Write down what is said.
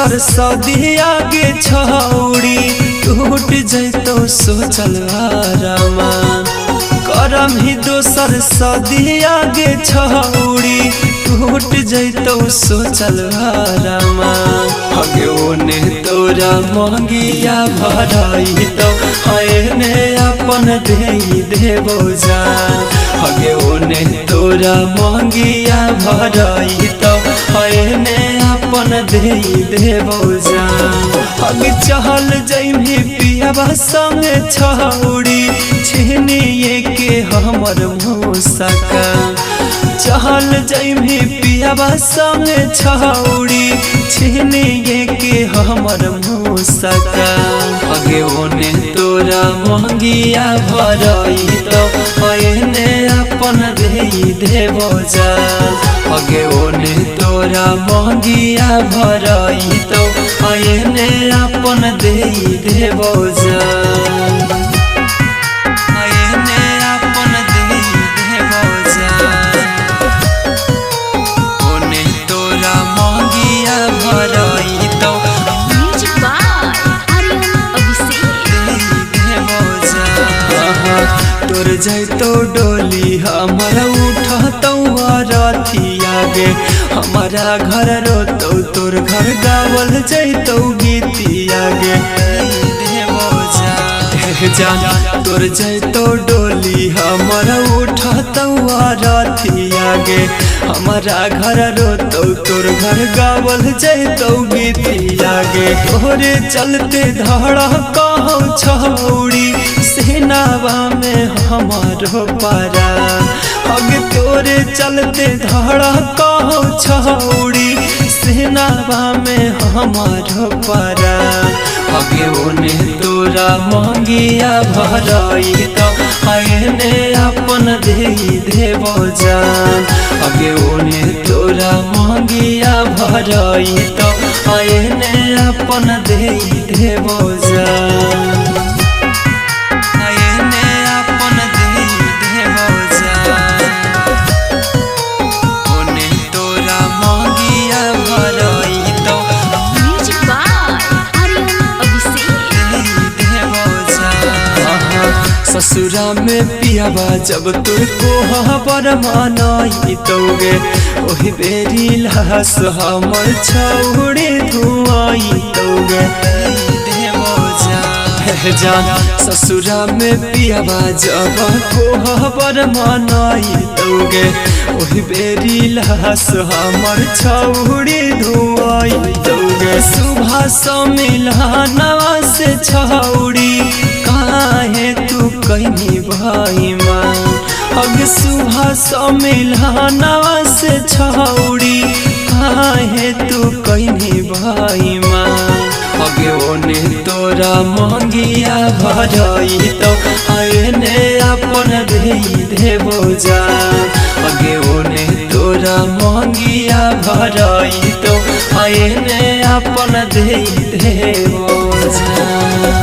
दोसर सदी आगे छौड़ी टूट जैतो सोचल आरामा करम ही दोसर सदी आगे छौड़ी टूट जैतो सोचल आरामा हगे ओने तोरा मंगिया भराई तो आएने अपन दे देबो जान हगे ओने तोरा मंगिया भराई तो आएने अपन दे देबो जान हगे चहल जइमी पियाबा संगे छौड़ी छीनिए के हमर मुसका चहल जइमी पियाबा संगे छौड़ी छीनिए के हमर मुसका हगे ओने तोरा मंगिया भराई तो आएने अपन दे देबो जान हगे ओने तोरा मंगिया भराई तो आएने अपन दे देबो जान आएने अपन दे देबो जान ओने तोरा मंगिया भराई तो म्यूजिक बाय आर्यन अभिषेक देबो जान तोर जैतो डोली हमर उठतौ रथिया गे हमारा घर रोतौ तोर घर गावल जैतो गीतिया गे जान तोर जैतो डोली हमर उठतौ रथिया गे हमारा घर रोतौ तोर घर गावल जैतो गीतिया गे तोरे चलते धड़ा कहौ छौड़ी सेनावा में हमारो पारा हगे तोरे चलते धड़ा कहौ छौड़ी सेनावा में हमारो पारा हगे ओने तोरा मंगिया भराई तो आएने अपन दे देबो जान हगे ओने तोरा मंगिया भराई तो आएने अपन दे देबो जान आएने अपन दे देबो जान ओने तोरा मंगिया भराई तो म्यूजिक बाय आर्यन अभिषेक ससुरा में पियाबा जब तोर कोहा पर मानाई तोगे ओही बेरी लाश हमर छौड़ी धुआई तोगे जान ससुरा में पियाबा जब कोहा पर मानाई तोगे ओही बेरी लाश हमर छौड़ी धुआई तोगे सुबह मिलनवा से छौड़ी काहे तू कहनी भाई माँ अग सुबह मिलनवा से छौड़ी काहे तू कहनी भाई माँ अगे ओने तोरा मंगिया भराई तो आएने अपन दे देबो जान अगे ओने तोरा मंगिया भराई तो आएने अपन दे देबो जान।